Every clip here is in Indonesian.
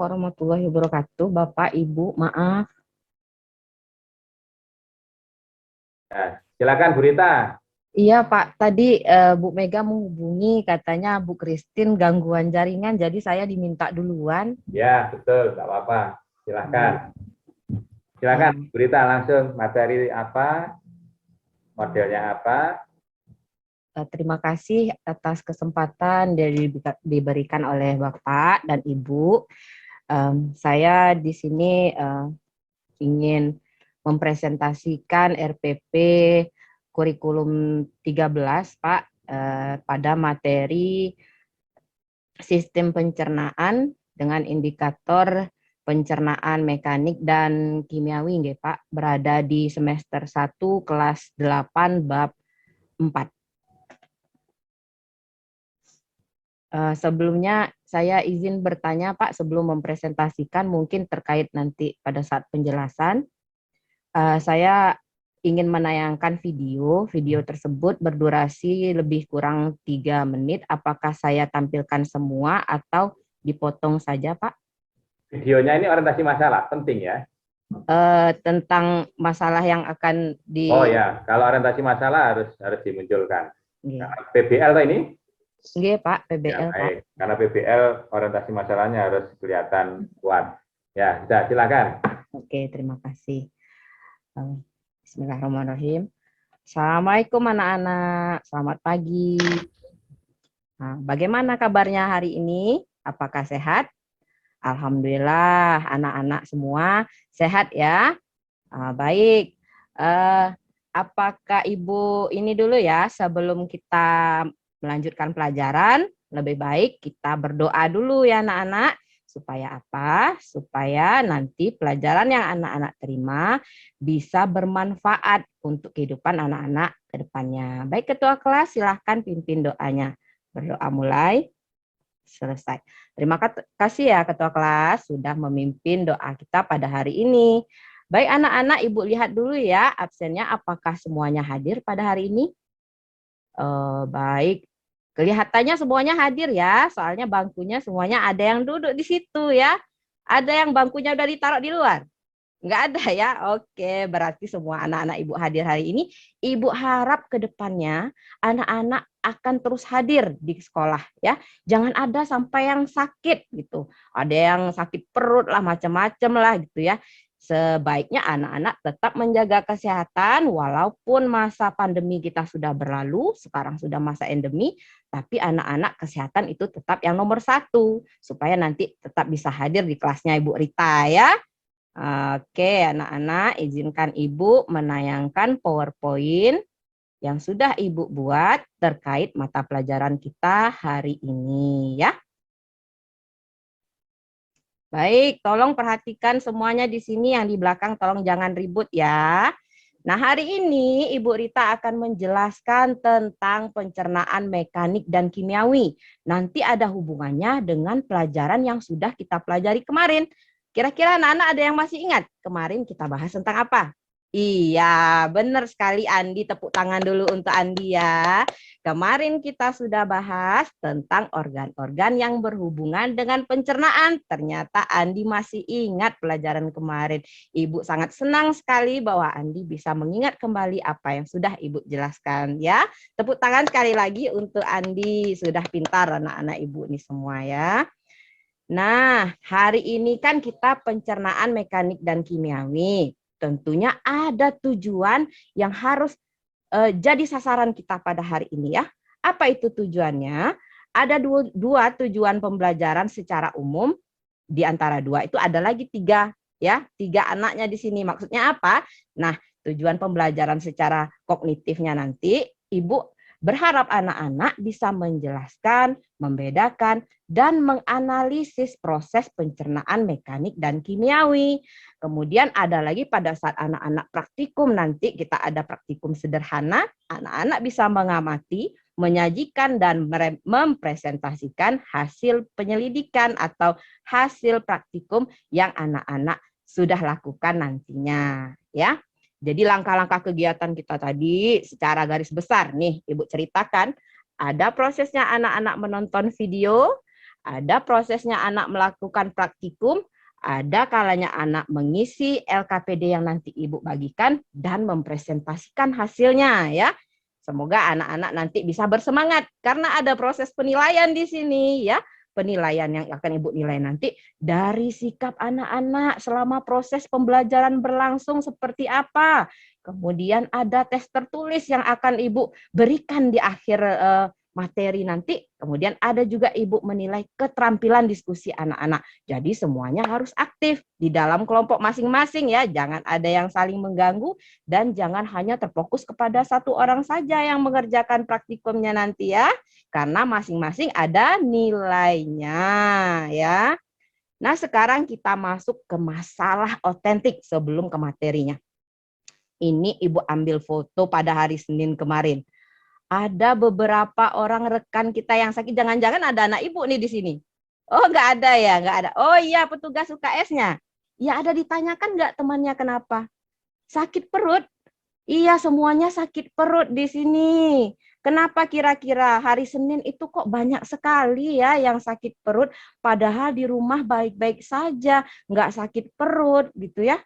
warahmatullahi wabarakatuh. Bapak, Ibu, maaf. Ya, silakan Bu Rita. Iya Pak, tadi Bu Mega menghubungi, katanya Bu Christine gangguan jaringan, jadi saya diminta duluan. Ya, betul, nggak apa-apa. Silakan. Baik. Silakan Bu Rita, langsung materi apa, modelnya apa. Terima kasih atas kesempatan dari diberikan oleh Bapak dan Ibu. Saya di sini ingin mempresentasikan RPP kurikulum 13, Pak, pada materi sistem pencernaan dengan indikator pencernaan mekanik dan kimiawi, nggih, Pak, berada di semester 1 kelas 8 bab 4. Sebelumnya saya izin bertanya, Pak, sebelum mempresentasikan mungkin terkait nanti pada saat penjelasan. Saya ingin menayangkan video tersebut berdurasi lebih kurang 3 menit. Apakah saya tampilkan semua atau dipotong saja, Pak? Videonya ini orientasi masalah, penting ya. Tentang masalah yang akan Oh ya, kalau orientasi masalah harus dimunculkan. Nah, PBL ini? Nggih, Pak, Ya, PBL, Pak. baik. Karena PBL orientasi masalahnya harus kelihatan kuat. Ya, bisa, silakan. Oke, terima kasih. Bismillahirrahmanirrahim. Assalamualaikum anak-anak, selamat pagi. Nah, bagaimana kabarnya hari ini? Apakah sehat? Alhamdulillah, anak-anak semua sehat ya. Baik. Apakah Ibu ini dulu ya, sebelum kita melanjutkan pelajaran, lebih baik kita berdoa dulu ya anak-anak. Supaya apa? Supaya nanti pelajaran yang anak-anak terima bisa bermanfaat untuk kehidupan anak-anak ke depannya. Baik, Ketua kelas, silahkan pimpin doanya. Berdoa mulai. Selesai. Terima kasih ya Ketua kelas sudah memimpin doa kita pada hari ini. Baik anak-anak, Ibu lihat dulu ya absennya apakah semuanya hadir pada hari ini. Baik, kelihatannya semuanya hadir ya, soalnya bangkunya semuanya ada yang duduk di situ ya. Ada yang bangkunya udah ditaruh di luar. Enggak ada ya? Oke, berarti semua anak-anak Ibu hadir hari ini. Ibu harap ke depannya anak-anak akan terus hadir di sekolah ya. Jangan ada sampai yang sakit gitu. Ada yang sakit perut lah, macam-macam lah gitu ya. Sebaiknya anak-anak tetap menjaga kesehatan walaupun masa pandemi kita sudah berlalu, sekarang sudah masa endemi, tapi anak-anak kesehatan itu tetap yang nomor 1 supaya nanti tetap bisa hadir di kelasnya Ibu Rita ya. Oke, anak-anak, izinkan Ibu menayangkan PowerPoint yang sudah Ibu buat terkait mata pelajaran kita hari ini ya. Baik, tolong perhatikan semuanya di sini, yang di belakang tolong jangan ribut ya. Nah, hari ini Ibu Rita akan menjelaskan tentang pencernaan mekanik dan kimiawi. Nanti ada hubungannya dengan pelajaran yang sudah kita pelajari kemarin. Kira-kira anak-anak ada yang masih ingat kemarin kita bahas tentang apa? Iya, benar sekali Andi. Tepuk tangan dulu untuk Andi ya. Kemarin kita sudah bahas tentang organ-organ yang berhubungan dengan pencernaan. Ternyata Andi masih ingat pelajaran kemarin. Ibu sangat senang sekali bahwa Andi bisa mengingat kembali apa yang sudah Ibu jelaskan ya. Tepuk tangan sekali lagi untuk Andi. Sudah pintar anak-anak Ibu ini semua ya. Nah, hari ini kan kita pencernaan mekanik dan kimiawi. Tentunya ada tujuan yang harus jadi sasaran kita pada hari ini ya. Apa itu tujuannya? Ada dua tujuan pembelajaran secara umum. Di antara dua itu ada lagi 3 ya, 3 anaknya di sini. Maksudnya apa? Nah, tujuan pembelajaran secara kognitifnya nanti Ibu berharap anak-anak bisa menjelaskan, membedakan, dan menganalisis proses pencernaan mekanik dan kimiawi. Kemudian ada lagi pada saat anak-anak praktikum nanti kita ada praktikum sederhana, anak-anak bisa mengamati, menyajikan dan mempresentasikan hasil penyelidikan atau hasil praktikum yang anak-anak sudah lakukan nantinya ya. Jadi langkah-langkah kegiatan kita tadi secara garis besar nih Ibu ceritakan, ada prosesnya anak-anak menonton video, Ada prosesnya anak melakukan praktikum, ada kalanya anak mengisi LKPD yang nanti Ibu bagikan dan mempresentasikan hasilnya ya. Semoga anak-anak nanti bisa bersemangat karena ada proses penilaian di sini ya. Penilaian yang akan Ibu nilai nanti dari sikap anak-anak selama proses pembelajaran berlangsung seperti apa. Kemudian ada tes tertulis yang akan Ibu berikan di akhir materi nanti. Kemudian ada juga Ibu menilai keterampilan diskusi anak-anak. Jadi semuanya harus aktif di dalam kelompok masing-masing ya. Jangan ada yang saling mengganggu dan jangan hanya terfokus kepada satu orang saja yang mengerjakan praktikumnya nanti ya. Karena masing-masing ada nilainya ya. Nah, sekarang kita masuk ke masalah otentik sebelum ke materinya. Ini Ibu ambil foto pada hari Senin kemarin. Ada beberapa orang rekan kita yang sakit. Jangan-jangan ada anak Ibu nih di sini. Oh, nggak ada ya? Nggak ada. Oh iya, petugas UKS-nya. Ya, ada ditanyakan nggak temannya kenapa? Sakit perut? Iya, semuanya sakit perut di sini. Kenapa kira-kira hari Senin itu kok banyak sekali ya yang sakit perut, padahal di rumah baik-baik saja, nggak sakit perut gitu ya.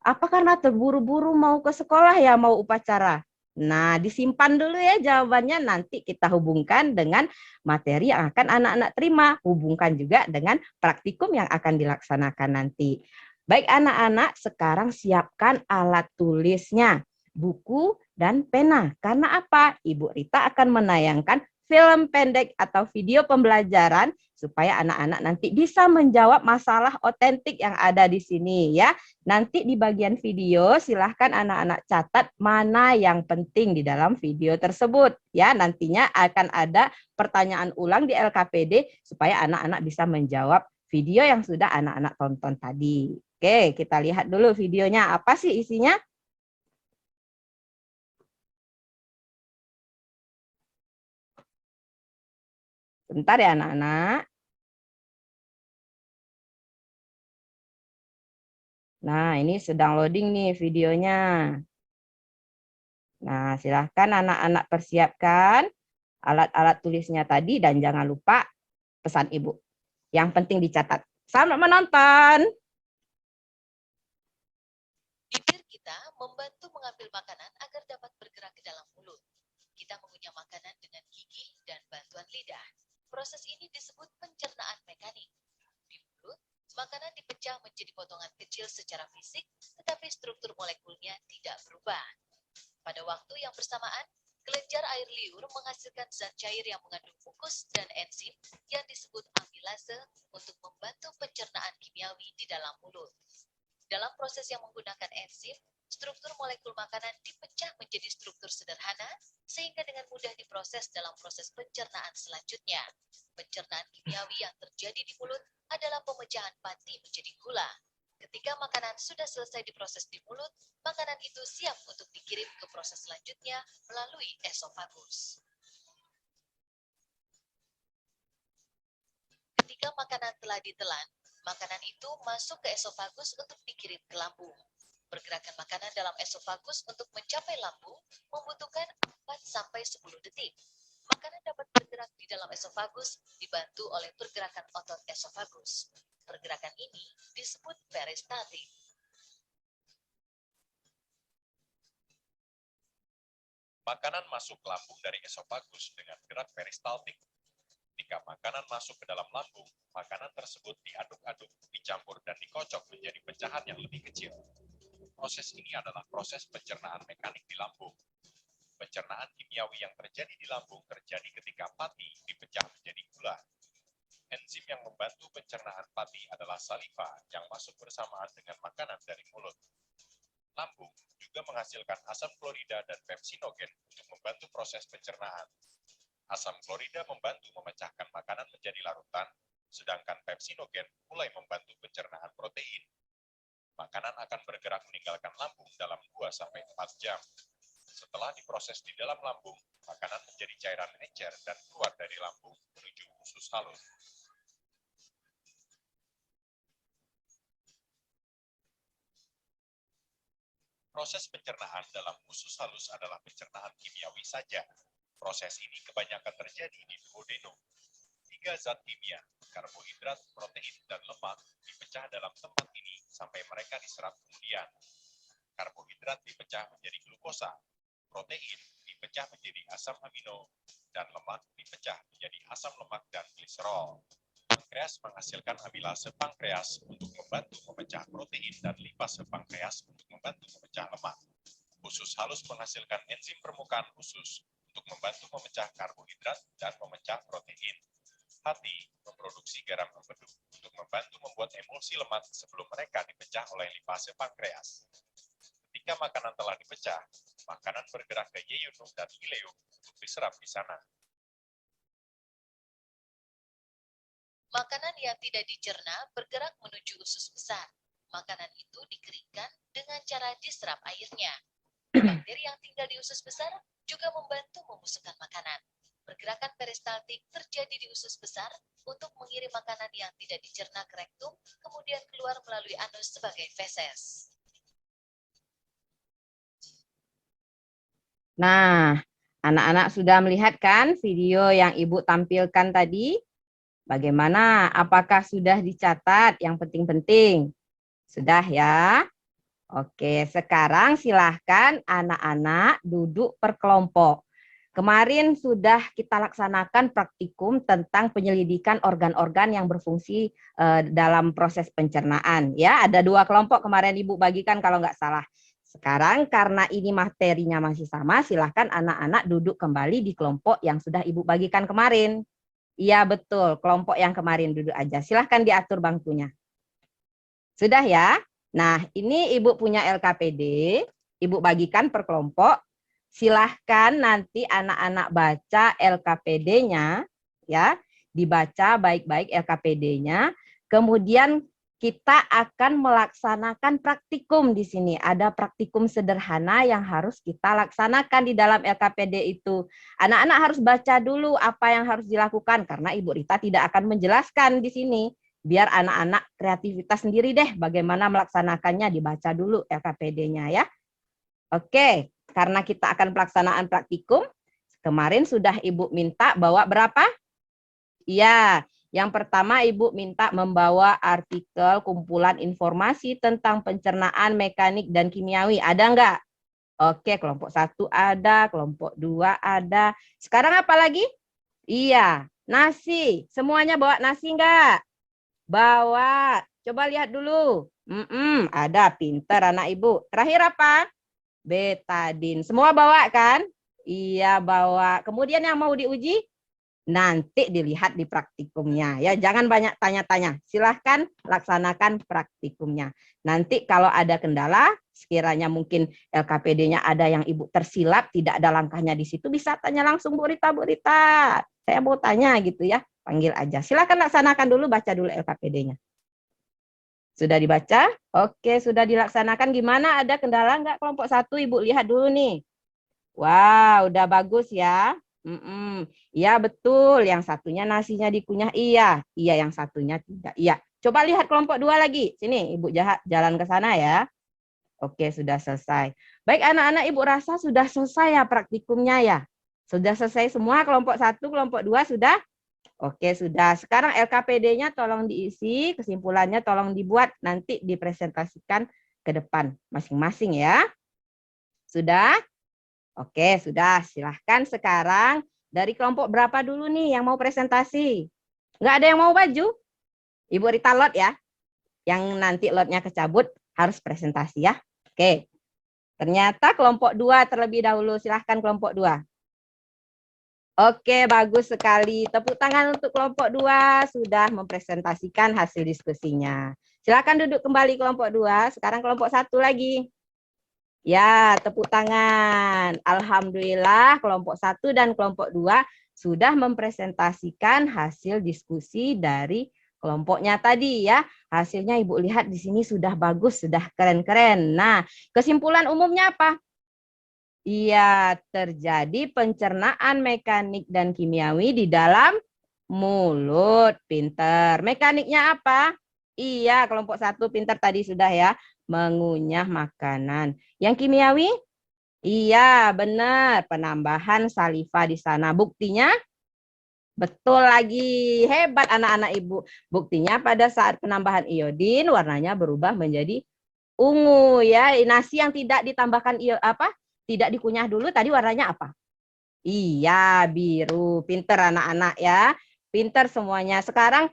Apa karena terburu-buru mau ke sekolah ya, mau upacara? Nah, disimpan dulu ya jawabannya, nanti kita hubungkan dengan materi yang akan anak-anak terima. Hubungkan juga dengan praktikum yang akan dilaksanakan nanti. Baik anak-anak, sekarang siapkan alat tulisnya, buku dan pena. Karena apa? Ibu Rita akan menayangkan film pendek atau video pembelajaran supaya anak-anak nanti bisa menjawab masalah otentik yang ada di sini ya. Nanti di bagian video silahkan anak-anak catat mana yang penting di dalam video tersebut. Ya, nantinya akan ada pertanyaan ulang di LKPD supaya anak-anak bisa menjawab video yang sudah anak-anak tonton tadi. Oke, kita lihat dulu videonya. Apa sih isinya? Bentar ya anak-anak. Nah, ini sedang loading nih videonya. Nah, silahkan anak-anak persiapkan alat-alat tulisnya tadi dan jangan lupa pesan Ibu. Yang penting dicatat. Selamat menonton. Bibir kita membantu mengambil makanan agar dapat bergerak ke dalam mulut. Kita mengunyah makanan dengan gigi dan bantuan lidah. Proses ini disebut pencernaan mekanik. Di mulut, makanan dipecah menjadi potongan kecil secara fisik, tetapi struktur molekulnya tidak berubah. Pada waktu yang bersamaan, kelenjar air liur menghasilkan zat cair yang mengandung mukus dan enzim yang disebut amilase untuk membantu pencernaan kimiawi di dalam mulut. Dalam proses yang menggunakan enzim, struktur molekul makanan dipecah menjadi struktur sederhana sehingga dengan mudah diproses dalam proses pencernaan selanjutnya. Pencernaan kimiawi yang terjadi di mulut adalah pemecahan pati menjadi gula. Ketika makanan sudah selesai diproses di mulut, makanan itu siap untuk dikirim ke proses selanjutnya melalui esofagus. Ketika makanan telah ditelan, makanan itu masuk ke esofagus untuk dikirim ke lambung. Pergerakan makanan dalam esofagus untuk mencapai lambung membutuhkan 4-10 detik. Makanan dapat bergerak di dalam esofagus dibantu oleh pergerakan otot esofagus. Pergerakan ini disebut peristaltik. Makanan masuk ke lambung dari esofagus dengan gerak peristaltik. Jika makanan masuk ke dalam lambung, makanan tersebut diaduk-aduk, dicampur, dan dikocok menjadi pecahan yang lebih kecil. Proses ini adalah proses pencernaan mekanik di lambung. Pencernaan kimiawi yang terjadi di lambung terjadi ketika pati dipecah menjadi gula. Enzim yang membantu pencernaan pati adalah saliva yang masuk bersamaan dengan makanan dari mulut. Lambung juga menghasilkan asam klorida dan pepsinogen untuk membantu proses pencernaan. Asam klorida membantu memecahkan makanan menjadi larutan, sedangkan pepsinogen mulai membantu pencernaan protein. Makanan akan bergerak meninggalkan lambung dalam 2-4 jam. Setelah diproses di dalam lambung, makanan menjadi cairan encer dan keluar dari lambung menuju usus halus. Proses pencernaan dalam usus halus adalah pencernaan kimiawi saja. Proses ini kebanyakan terjadi di duodenum. 3 zat kimia, karbohidrat, protein, dan lemak dipecah dalam tempat ini sampai mereka diserap kemudian. Karbohidrat dipecah menjadi glukosa, protein dipecah menjadi asam amino, dan lemak dipecah menjadi asam lemak dan gliserol. Pankreas menghasilkan amilase pankreas untuk membantu memecah protein dan lipase pankreas untuk membantu memecah lemak. Usus halus menghasilkan enzim permukaan usus untuk membantu memecah karbohidrat dan memecah protein. Hati memproduksi garam empedu untuk membantu membuat emulsi lemak sebelum mereka dipecah oleh lipase pankreas. Ketika makanan telah dipecah, makanan bergerak ke yeyunum dan ileum untuk diserap di sana. Makanan yang tidak dicerna bergerak menuju usus besar. Makanan itu dikeringkan dengan cara diserap airnya. Bakteri yang tinggal di usus besar juga membantu membusukkan makanan. Pergerakan peristaltik terjadi di usus besar untuk mengirim makanan yang tidak dicerna ke rektum, kemudian keluar melalui anus sebagai feses. Nah, anak-anak sudah melihat kan video yang Ibu tampilkan tadi? Bagaimana? Apakah sudah dicatat yang penting-penting? Sudah ya? Oke, sekarang silahkan anak-anak duduk per kelompok. Kemarin sudah kita laksanakan praktikum tentang penyelidikan organ-organ yang berfungsi dalam proses pencernaan. Ya, ada 2 kelompok kemarin Ibu bagikan kalau nggak salah. Sekarang karena ini materinya masih sama, silahkan anak-anak duduk kembali di kelompok yang sudah Ibu bagikan kemarin. Iya betul, kelompok yang kemarin duduk aja. Silahkan diatur bangkunya. Sudah ya? Nah, ini Ibu punya LKPD, Ibu bagikan per kelompok. Silahkan nanti anak-anak baca LKPD-nya, ya, dibaca baik-baik LKPD-nya. Kemudian kita akan melaksanakan praktikum di sini. Ada praktikum sederhana yang harus kita laksanakan di dalam LKPD itu. Anak-anak harus baca dulu apa yang harus dilakukan karena Ibu Rita tidak akan menjelaskan di sini. Biar anak-anak kreativitas sendiri deh bagaimana melaksanakannya, dibaca dulu LKPD-nya ya. Oke, karena kita akan pelaksanaan praktikum, kemarin sudah Ibu minta bawa berapa? Iya, yang pertama Ibu minta membawa artikel kumpulan informasi tentang pencernaan mekanik dan kimiawi. Ada enggak? Oke, kelompok 1 ada, kelompok 2 ada. Sekarang apa lagi? Iya, nasi. Semuanya bawa nasi enggak? Bawa. Coba lihat dulu. Ada, pinter anak Ibu. Terakhir apa? Betadin. Semua bawa kan? Iya, bawa. Kemudian yang mau diuji? Nanti dilihat di praktikumnya ya, jangan banyak tanya-tanya. Silahkan laksanakan praktikumnya. Nanti kalau ada kendala, sekiranya mungkin LKPD-nya ada yang Ibu tersilap, tidak ada langkahnya di situ, bisa tanya langsung Bu Rita, saya mau tanya gitu ya, panggil aja. Silahkan laksanakan dulu, baca dulu LKPD-nya. Sudah dibaca? Oke, sudah dilaksanakan. Gimana, ada kendala nggak kelompok 1? Ibu lihat dulu nih. Wow, udah bagus ya. Iya betul, yang satunya nasinya dikunyah, iya yang satunya tidak, iya. Coba lihat kelompok 2 lagi, sini Ibu jalan ke sana ya. Oke, sudah selesai. Baik anak-anak, Ibu rasa sudah selesai ya praktikumnya ya. Sudah selesai semua, kelompok 1, kelompok 2 sudah? Oke, sudah. Sekarang LKPD-nya tolong diisi, kesimpulannya tolong dibuat, nanti dipresentasikan ke depan masing-masing ya. Sudah? Oke, sudah. Silahkan sekarang dari kelompok berapa dulu nih yang mau presentasi? Nggak ada yang mau baju? Ibu Rita lot ya. Yang nanti lotnya kecabut harus presentasi ya. Oke. Ternyata kelompok 2 terlebih dahulu. Silahkan kelompok 2. Oke, bagus sekali. Tepuk tangan untuk kelompok 2 sudah mempresentasikan hasil diskusinya. Silahkan duduk kembali kelompok 2. Sekarang kelompok 1 lagi. Ya, tepuk tangan. Alhamdulillah kelompok 1 dan kelompok 2 sudah mempresentasikan hasil diskusi dari kelompoknya tadi ya. Hasilnya Ibu lihat di sini sudah bagus, sudah keren-keren. Nah, kesimpulan umumnya apa? Iya, terjadi pencernaan mekanik dan kimiawi di dalam mulut. Pinter. Mekaniknya apa? Iya, kelompok 1 pinter tadi sudah ya. Mengunyah makanan. Yang kimiawi? Iya, benar. Penambahan saliva di sana. Buktinya? Betul lagi. Hebat anak-anak Ibu. Buktinya pada saat penambahan iodin warnanya berubah menjadi ungu ya. Nasi yang tidak ditambahkan tidak dikunyah dulu tadi warnanya apa? Iya, biru. Pinter anak-anak ya. Pinter semuanya. Sekarang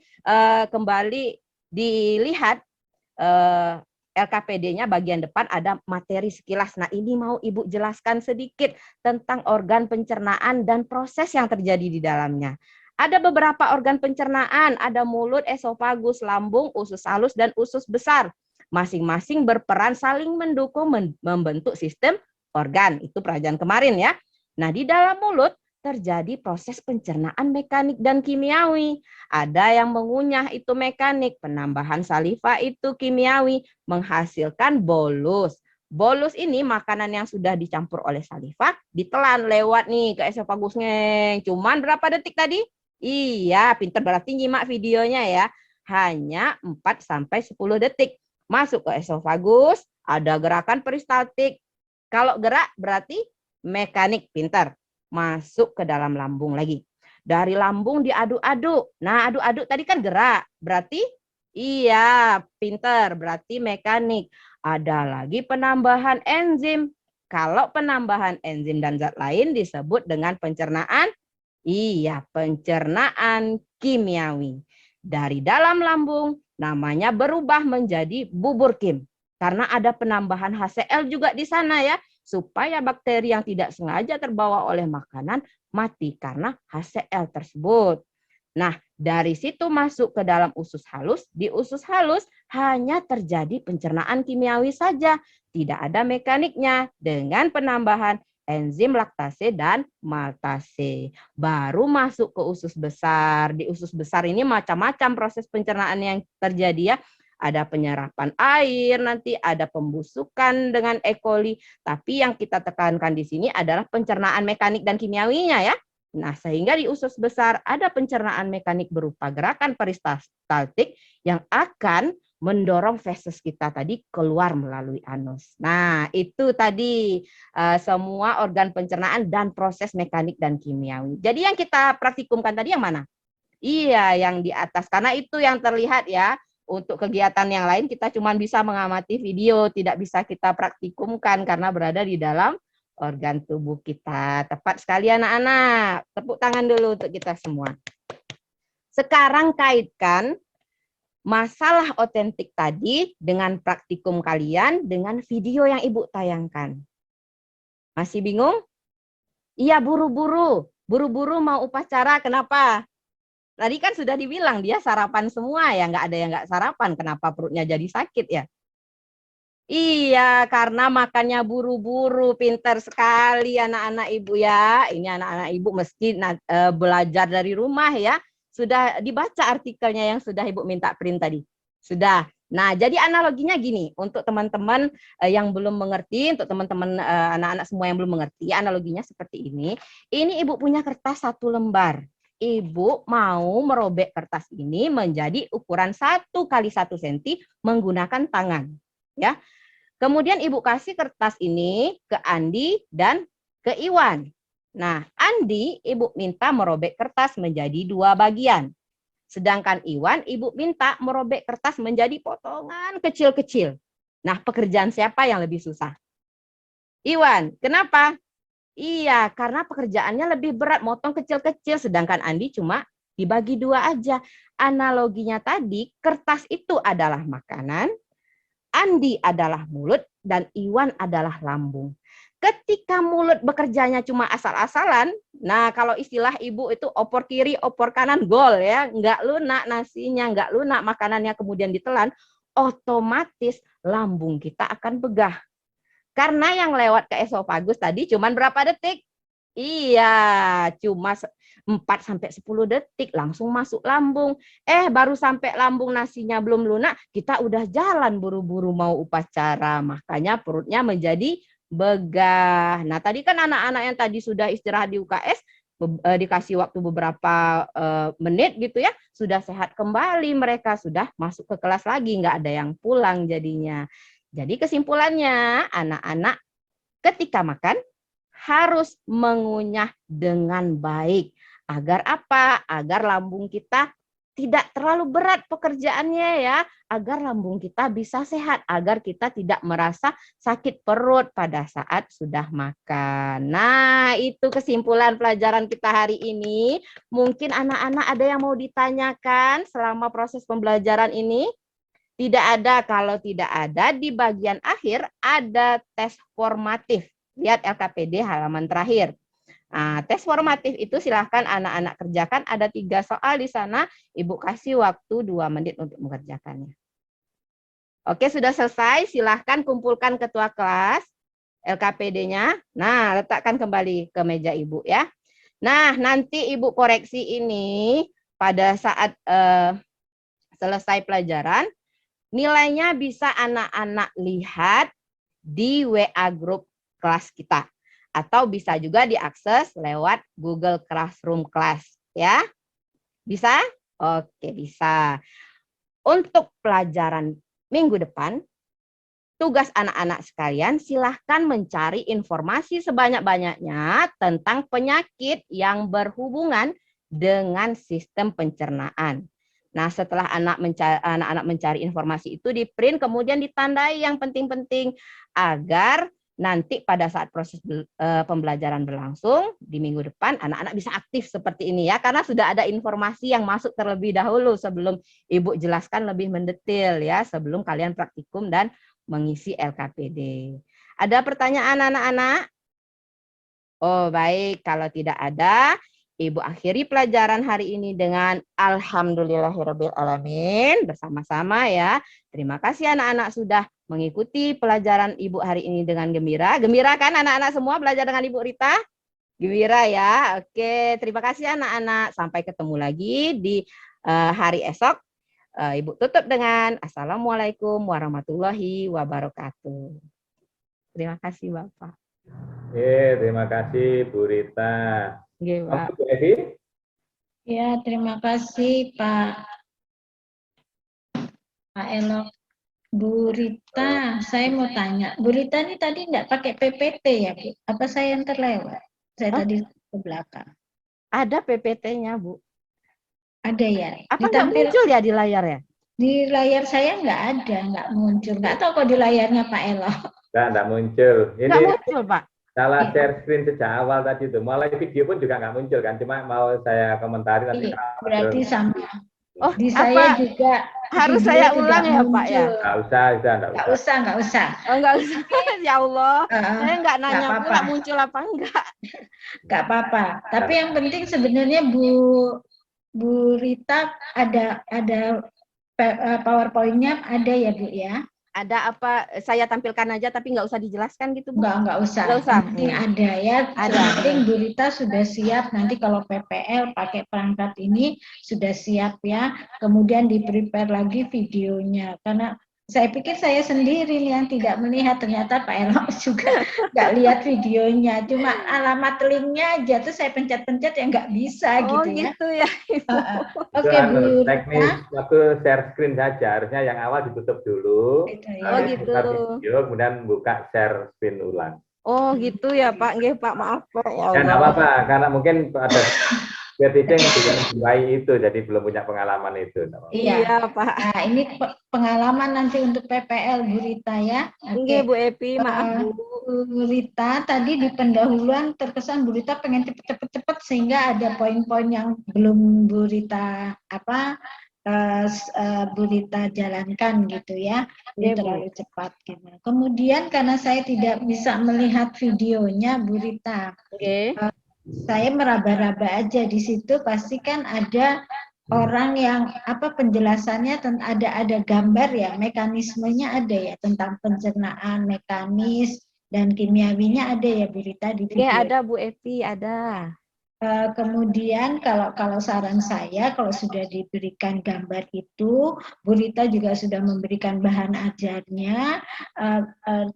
kembali dilihat LKPD-nya bagian depan ada materi sekilas. Nah, ini mau Ibu jelaskan sedikit tentang organ pencernaan dan proses yang terjadi di dalamnya. Ada beberapa organ pencernaan, ada mulut, esofagus, lambung, usus halus, dan usus besar. Masing-masing berperan saling mendukung membentuk sistem organ. Itu pelajaran kemarin ya. Nah, di dalam mulut terjadi proses pencernaan mekanik dan kimiawi. Ada yang mengunyah itu mekanik, penambahan saliva itu kimiawi, menghasilkan bolus. Bolus ini makanan yang sudah dicampur oleh saliva, ditelan lewat nih ke esofagusnya. Cuman berapa detik tadi? Iya, pinter berarti nyimak videonya ya. Hanya 4-10 detik. Masuk ke esofagus, ada gerakan peristaltik. Kalau gerak berarti mekanik, pinter. Masuk ke dalam lambung lagi. Dari lambung diaduk-aduk. Nah, aduk-aduk tadi kan gerak. Berarti iya, pinter. Berarti mekanik. Ada lagi penambahan enzim. Kalau penambahan enzim dan zat lain disebut dengan pencernaan. Iya, pencernaan kimiawi. Dari dalam lambung namanya berubah menjadi bubur kim. Karena ada penambahan HCl juga di sana ya. Supaya bakteri yang tidak sengaja terbawa oleh makanan mati karena HCl tersebut. Nah, dari situ masuk ke dalam usus halus. Di usus halus hanya terjadi pencernaan kimiawi saja. Tidak ada mekaniknya dengan penambahan enzim laktase dan maltase. Baru masuk ke usus besar. Di usus besar ini macam-macam proses pencernaan yang terjadi ya. Ada penyerapan air, nanti ada pembusukan dengan E. coli. Tapi yang kita tekankan di sini adalah pencernaan mekanik dan kimiawinya ya. Nah, sehingga di usus besar ada pencernaan mekanik berupa gerakan peristaltik yang akan mendorong feses kita tadi keluar melalui anus. Nah, itu tadi semua organ pencernaan dan proses mekanik dan kimiawi. Jadi yang kita praktikumkan tadi yang mana? Iya, yang di atas. Karena itu yang terlihat ya. Untuk kegiatan yang lain kita cuma bisa mengamati video, tidak bisa kita praktikumkan karena berada di dalam organ tubuh kita. Tepat sekali anak-anak. Tepuk tangan dulu untuk kita semua. Sekarang kaitkan masalah otentik tadi dengan praktikum kalian dengan video yang Ibu tayangkan. Masih bingung? Iya, buru-buru. Buru-buru mau upacara, kenapa? Tadi kan sudah dibilang dia sarapan semua ya, nggak ada yang nggak sarapan. Kenapa perutnya jadi sakit ya? Iya, karena makannya buru-buru. Pinter sekali anak-anak Ibu ya. Ini anak-anak Ibu mesti belajar dari rumah ya. Sudah dibaca artikelnya yang sudah Ibu minta print tadi? Sudah. Nah, jadi analoginya gini, untuk teman-teman yang belum mengerti, untuk teman-teman anak-anak semua yang belum mengerti, analoginya seperti ini. Ini Ibu punya kertas 1 lembar. Ibu mau merobek kertas ini menjadi ukuran 1 kali 1 cm menggunakan tangan. Ya. Kemudian Ibu kasih kertas ini ke Andi dan ke Iwan. Nah, Andi Ibu minta merobek kertas menjadi 2 bagian. Sedangkan Iwan Ibu minta merobek kertas menjadi potongan kecil-kecil. Nah, pekerjaan siapa yang lebih susah? Iwan, kenapa? Iya, karena pekerjaannya lebih berat, motong kecil-kecil, sedangkan Andi cuma dibagi 2 aja. Analoginya tadi, kertas itu adalah makanan, Andi adalah mulut, dan Iwan adalah lambung. Ketika mulut bekerjanya cuma asal-asalan, nah kalau istilah Ibu itu opor kiri, opor kanan, gol ya, nggak lunak nasinya, nggak lunak makanannya kemudian ditelan, otomatis lambung kita akan begah. Karena yang lewat ke esofagus tadi cuma berapa detik? Iya, cuma 4-10 detik langsung masuk lambung. Baru sampai lambung nasinya belum lunak, kita udah jalan buru-buru mau upacara. Makanya perutnya menjadi begah. Nah, tadi kan anak-anak yang tadi sudah istirahat di UKS, dikasih waktu beberapa menit gitu ya, sudah sehat kembali, mereka sudah masuk ke kelas lagi, nggak ada yang pulang jadinya. Jadi kesimpulannya, anak-anak ketika makan harus mengunyah dengan baik Agar apa? Agar lambung kita tidak terlalu berat pekerjaannya ya, agar lambung kita bisa sehat, agar kita tidak merasa sakit perut pada saat sudah makan. Nah, itu kesimpulan pelajaran kita hari ini. Mungkin anak-anak ada yang mau ditanyakan selama proses pembelajaran ini? Tidak ada. Kalau tidak ada, di bagian akhir ada tes formatif. Lihat LKPD halaman terakhir. Nah, tes formatif itu silahkan anak-anak kerjakan. Ada 3 soal di sana. Ibu kasih waktu 2 menit untuk mengerjakannya. Oke, sudah selesai. Silahkan kumpulkan ketua kelas LKPD-nya. Nah, letakkan kembali ke meja ibu ya. Nah, nanti ibu koreksi ini pada saat selesai pelajaran. Nilainya bisa anak-anak lihat di WA grup kelas kita. Atau bisa juga diakses lewat Google Classroom Class. Ya, bisa? Oke, bisa. Untuk pelajaran minggu depan, tugas anak-anak sekalian silahkan mencari informasi sebanyak-banyaknya tentang penyakit yang berhubungan dengan sistem pencernaan. Nah, setelah anak-anak mencari informasi itu di-print, kemudian ditandai yang penting-penting agar nanti pada saat proses pembelajaran berlangsung di minggu depan, anak-anak bisa aktif seperti ini ya, karena sudah ada informasi yang masuk terlebih dahulu sebelum Ibu jelaskan lebih mendetail ya, sebelum kalian praktikum dan mengisi LKPD. Ada pertanyaan anak-anak? Oh baik, kalau tidak ada, Ibu akhiri pelajaran hari ini dengan Alhamdulillahirrabbilalamin bersama-sama ya. Terima kasih anak-anak sudah mengikuti pelajaran Ibu hari ini dengan gembira. Gembira kan anak-anak semua belajar dengan Ibu Rita? Gembira ya. Oke, terima kasih anak-anak. Sampai ketemu lagi di hari esok. Ibu tutup dengan Assalamualaikum warahmatullahi wabarakatuh. Terima kasih Bapak. Terima kasih Bu Rita. Oke, Pak. Bu Evi? Ya, terima kasih Pak Elok. Bu Rita, saya mau tanya. Bu Rita ini tadi enggak pakai PPT ya, Bu? Apa saya yang terlewat? Saya tadi ke belakang. Ada PPT-nya, Bu. Ada ya? Apa nggak muncul ya di layar ya? Di layar saya nggak ada, nggak muncul. Nggak tahu kok di layarnya Pak Elok. Nggak muncul. Ini Nggak muncul, Pak. salah share screen sejak awal tadi itu. Mulai video pun juga nggak muncul kan. Cuma mau saya komentari nanti. Berarti sama. Oh, di saya juga harus saya ulang ya, Pak ya? Nggak usah. Oh, nggak usah. Ya Allah. Saya nggak nanya pula muncul apa enggak. Nggak apa-apa. Tapi yang penting sebenarnya Bu Rita ada PowerPoint-nya ada ya Bu ya? Ada apa? Saya tampilkan aja tapi nggak usah dijelaskan gitu Bu? Nggak usah. Nggak usah. Yang penting ada ya. Ada. Yang penting Bu Rita sudah siap nanti kalau PPL pakai perangkat ini sudah siap ya. Kemudian di-prepare lagi videonya karena saya pikir saya sendiri nih yang tidak melihat, ternyata Pak Elok juga nggak lihat videonya, cuma alamat linknya aja tuh saya pencet-pencet yang nggak bisa gitu ya. Gitu ya. Oke Bu. Teknis waktu share screen saja, harusnya yang awal ditutup dulu. Gitu. Buka video, kemudian buka share screen ulang. Oh gitu ya Pak, nggih Pak, maaf Pak. Ya nggak apa-apa, karena mungkin ada yang menjiwai itu, jadi belum punya pengalaman itu. Iya Pak. Nah ini pengalaman nanti untuk PPL Bu Rita ya. Oke Bu Epi, maaf Bu Rita tadi di pendahuluan terkesan Bu Rita pengen cepet-cepet sehingga ada poin-poin yang belum Bu Rita Bu Rita jalankan gitu ya. Ini terlalu cepat gitu. Kemudian karena saya tidak bisa melihat videonya Bu Rita. Saya meraba-raba aja di situ, pasti kan ada orang yang penjelasannya ada gambar ya, mekanismenya ada ya tentang pencernaan, mekanis dan kimiawinya ada ya Bu Rita di video. Ya ada Bu Epi, ada. Kemudian kalau saran saya kalau sudah diberikan gambar itu, Bu Rita juga sudah memberikan bahan ajarnya,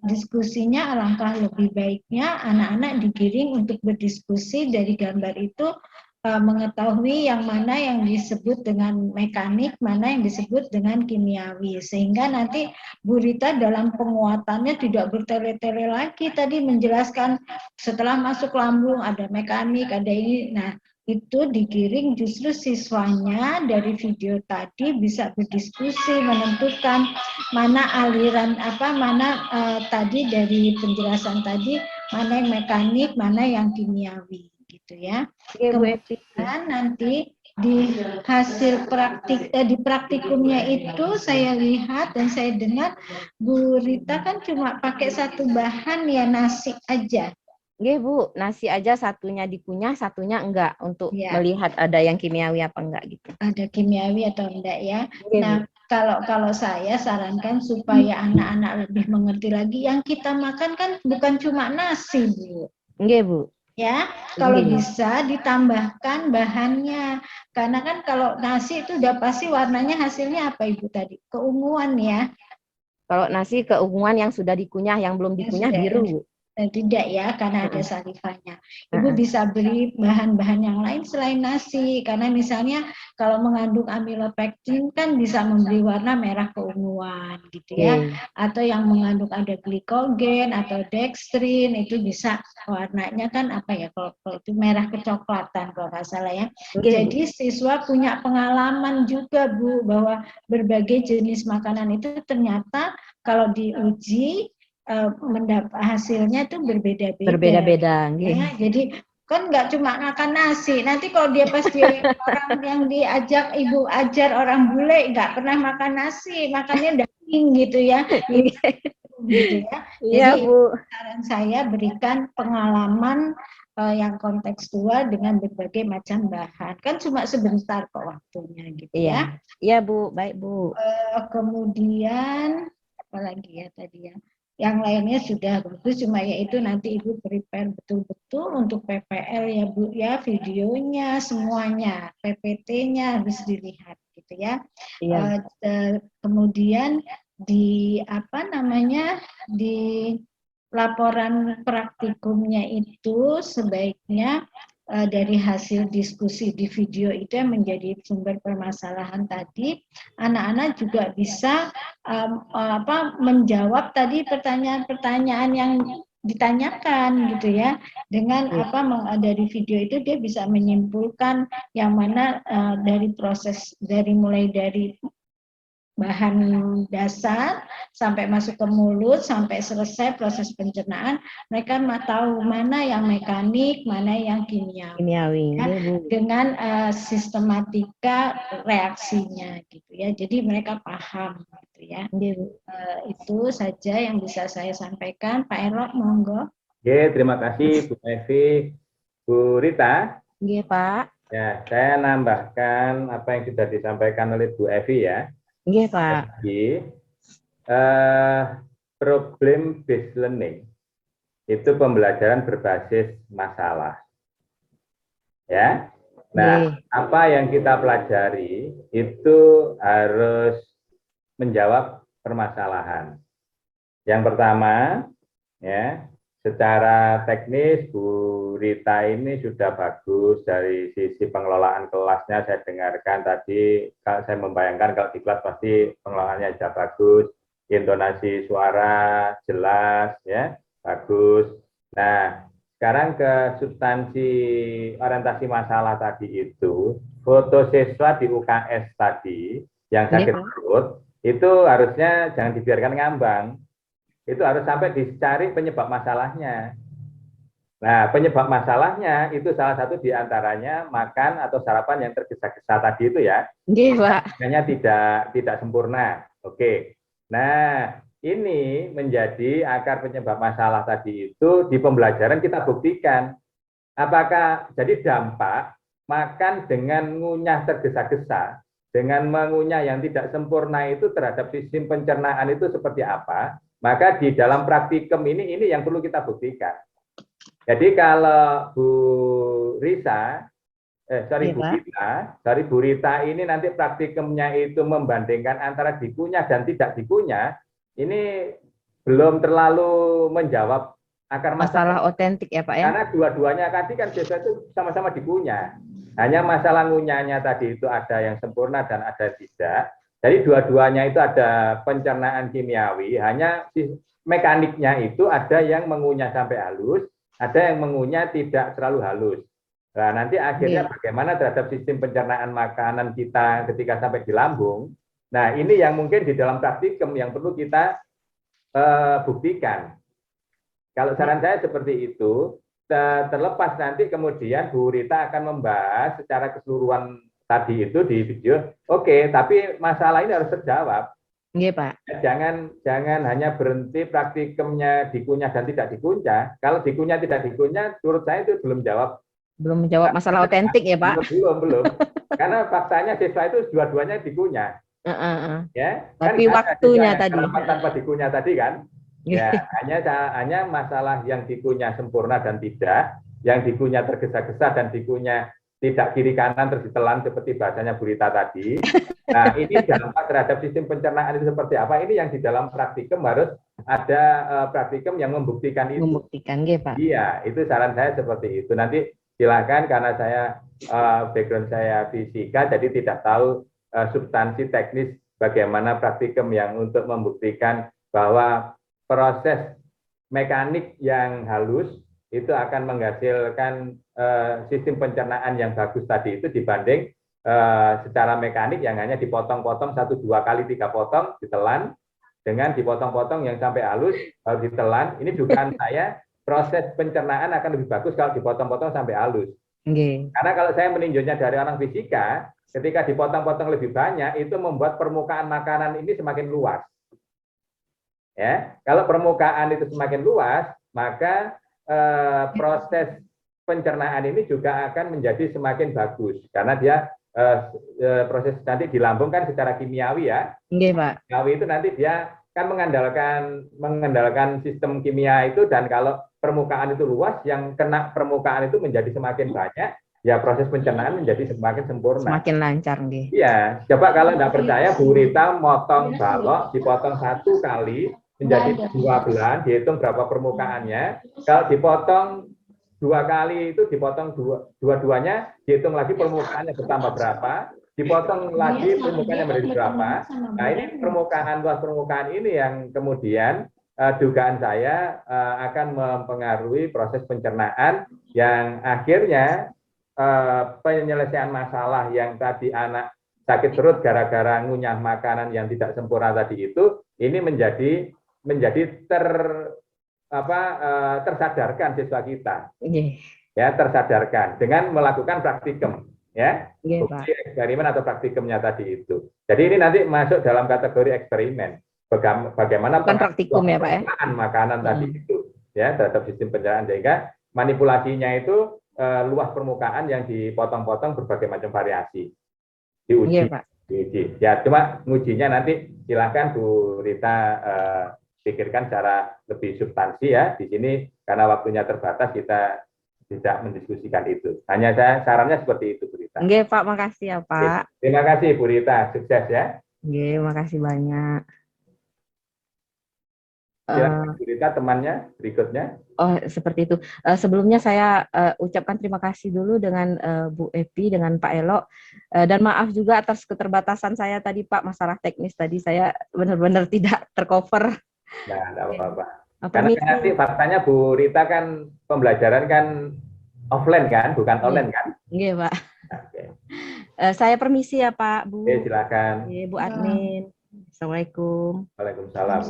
diskusinya alangkah lebih baiknya anak-anak digiring untuk berdiskusi dari gambar itu, mengetahui yang mana yang disebut dengan mekanik, mana yang disebut dengan kimiawi, sehingga nanti Bu Rita dalam penguatannya tidak bertele-tele lagi tadi menjelaskan setelah masuk lambung ada mekanik, ada ini. Nah, itu digiring justru siswanya dari video tadi bisa berdiskusi menentukan mana aliran mana tadi dari penjelasan tadi mana yang mekanik, mana yang kimiawi gitu ya. Kemudian nanti di hasil di praktikumnya itu saya lihat dan saya dengar Bu Rita kan cuma pakai satu bahan ya, nasi aja. Nggih Bu, nasi aja satunya dikunyah, satunya enggak untuk melihat ada yang kimiawi apa enggak gitu. Ada kimiawi atau enggak ya. Nggih, nah, kalau saya sarankan supaya anak-anak lebih mengerti lagi, yang kita makan kan bukan cuma nasi, Bu. Nggih, Bu. Ya, kalau bisa ditambahkan bahannya. Karena kan kalau nasi itu udah pasti warnanya hasilnya apa Ibu tadi? Keunguan ya. Kalau nasi keunguan yang sudah dikunyah, yang belum dikunyah biru, Bu. Tidak ya, karena ada salivanya. Ibu bisa beli bahan-bahan yang lain selain nasi, karena misalnya kalau mengandung amilopektin kan bisa memberi warna merah keunguan gitu ya, atau yang mengandung ada glikogen atau dextrin itu bisa warnanya kan apa ya, kalau itu merah kecoklatan kalau nggak salah ya. Jadi siswa punya pengalaman juga Bu, bahwa berbagai jenis makanan itu ternyata kalau diuji mendapat hasilnya itu berbeda-beda. Berbeda-beda. Ya, jadi kan nggak cuma makan nasi. Nanti kalau dia pas dia orang yang diajak ibu ajar orang bule nggak pernah makan nasi, makannya daging gitu ya. Gitu ya. Jadi Bu, saran saya berikan pengalaman yang kontekstual dengan berbagai macam bahan. Kan cuma sebentar kok waktunya gitu ya. Iya Bu, baik Bu. Kemudian apa lagi ya tadi ya? Yang lainnya sudah bagus, cuma yaitu nanti Ibu prepare betul-betul untuk PPL ya Bu ya, videonya semuanya, PPT-nya harus dilihat gitu ya. Kemudian di di laporan praktikumnya itu sebaiknya dari hasil diskusi di video itu yang menjadi sumber permasalahan tadi, anak-anak juga bisa menjawab tadi pertanyaan-pertanyaan yang ditanyakan gitu ya, dengan dari video itu dia bisa menyimpulkan yang mana dari proses mulai dari bahan dasar sampai masuk ke mulut sampai selesai proses pencernaan, mereka tahu mana yang mekanik, mana yang kimiawi ya, dengan sistematika reaksinya gitu ya. Jadi mereka paham gitu ya. Itu saja yang bisa saya sampaikan. Pak Erok, monggo. Oke, terima kasih Bu Evi. Bu Rita. Iya Pak. Ya, saya nambahkan apa yang sudah disampaikan oleh Bu Evi ya. Iya Pak. Jadi, problem based learning itu pembelajaran berbasis masalah. Ya. Nah, apa yang kita pelajari itu harus menjawab permasalahan. Yang pertama, ya, secara teknis Bu Rita ini sudah bagus dari sisi pengelolaan kelasnya. Saya dengarkan tadi, kalau saya membayangkan kalau di kelas pasti pengelolaannya sudah bagus, intonasi suara jelas, ya, bagus. Nah, sekarang ke substansi orientasi masalah tadi itu, foto siswa di UKS tadi yang sakit perut itu harusnya jangan dibiarkan ngambang. Itu harus sampai dicari penyebab masalahnya. Nah, penyebab masalahnya itu salah satu diantaranya makan atau sarapan yang tergesa-gesa tadi itu ya. Iya, Pak. Makanya tidak sempurna. Oke. Nah, ini menjadi akar penyebab masalah tadi itu di pembelajaran kita buktikan. Apakah jadi dampak makan dengan ngunyah tergesa-gesa, dengan mengunyah yang tidak sempurna itu terhadap sistem pencernaan itu seperti apa? Maka di dalam praktikum ini yang perlu kita buktikan. Jadi kalau Bu Rita ini nanti praktikumnya itu membandingkan antara dikunyah dan tidak dikunyah, ini belum terlalu menjawab akar masalah otentik ya Pak ya. Karena dua-duanya tadi kan biasa itu sama-sama dikunyah. Hanya masalah ngunyahnya tadi itu ada yang sempurna dan ada tidak. Jadi dua-duanya itu ada pencernaan kimiawi, hanya mekaniknya itu ada yang mengunyah sampai halus, ada yang mengunyah tidak terlalu halus. Nah, nanti akhirnya bagaimana terhadap sistem pencernaan makanan kita ketika sampai di lambung. Nah, ini yang mungkin di dalam praktikum yang perlu kita buktikan. Kalau saran saya seperti itu, terlepas nanti kemudian Bu Rita akan membahas secara keseluruhan tadi itu di video. Oke, tapi masalah ini harus terjawab. Iya, Pak. Jangan hanya berhenti praktikumnya dikunyah dan tidak dikunyah. Kalau dikunyah tidak dikunyah, menurut saya itu belum menjawab masalah otentik ya, Pak. Belum. Karena faktanya siswa itu dua-duanya dikunyah. Ya, tapi kan waktunya tadi tanpa dikunyah tadi kan. Ya, hanya masalah yang dikunyah sempurna dan tidak, yang dikunyah tergesa-gesa dan dikunyah tidak kiri kanan terus ditelan seperti bahasanya Bu Rita tadi. Nah, ini dampak terhadap sistem pencernaan itu seperti apa? Ini yang di dalam praktikum harus ada praktikum yang membuktikan itu. Membuktikan, Pak. Iya, itu saran saya seperti itu. Nanti silakan, karena saya background saya fisika, jadi tidak tahu substansi teknis bagaimana praktikum yang untuk membuktikan bahwa proses mekanik yang halus itu akan menghasilkan sistem pencernaan yang bagus tadi itu dibanding secara mekanik yang hanya dipotong-potong 1, 2 kali 3 potong ditelan dengan dipotong-potong yang sampai halus baru ditelan. Ini dugaan saya proses pencernaan akan lebih bagus kalau dipotong-potong sampai halus. Karena kalau saya meninjaunya dari orang fisika, ketika dipotong-potong lebih banyak itu membuat permukaan makanan ini semakin luas. Ya, kalau permukaan itu semakin luas, maka proses pencernaan ini juga akan menjadi semakin bagus karena dia proses nanti di lambung kan secara kimiawi ya. Pak. Kimiawi itu nanti dia kan mengandalkan sistem kimia itu, dan kalau permukaan itu luas, yang kena permukaan itu menjadi semakin banyak, ya proses pencernaan menjadi semakin sempurna. Semakin lancar, Iya, coba kalau nggak percaya Bu Rita motong balok, dipotong 1 kali menjadi 12, dihitung berapa permukaannya. Kalau dipotong 2 kali itu dipotong dua-duanya, dihitung lagi permukaannya bertambah berapa, dipotong lagi permukaannya menjadi berapa. Nah, ini luas permukaan ini yang kemudian dugaan saya akan mempengaruhi proses pencernaan yang akhirnya penyelesaian masalah yang tadi anak sakit perut gara-gara ngunyah makanan yang tidak sempurna tadi itu, ini menjadi tersadarkan siswa kita. Ya, tersadarkan dengan melakukan praktikum, ya. Bukti eksperimen atau praktikumnya tadi itu. Jadi ini nanti masuk dalam kategori eksperimen. Bagaimana praktikum ya, Pak, ya? Makanan tadi itu, ya, terhadap sistem pencernaan, sehingga manipulasinya itu luas permukaan yang dipotong-potong berbagai macam variasi. Diuji. Pak. Diuji. Ya, cuma ngujinya nanti silakan Bu Rita pikirkan secara lebih substansi ya. Di sini karena waktunya terbatas kita tidak mendiskusikan itu. Hanya saya sarannya seperti itu, Bu Rita. Pak, makasih ya, Pak. Terima kasih Bu Rita, sukses ya. Makasih banyak. Bu Rita, temannya berikutnya. Oh, seperti itu. Sebelumnya saya ucapkan terima kasih dulu dengan Bu Epi, dengan Pak Elo, dan maaf juga atas keterbatasan saya tadi, Pak, masalah teknis tadi saya benar-benar tidak tercover. Nah, tidak apa-apa. Karena nanti faktanya Bu Rita kan pembelajaran kan offline kan, bukan online kan? Iya, Pak. Okay. Saya permisi ya, Pak, Bu. Silakan. Bu Admin. Assalamualaikum. Waalaikumsalam.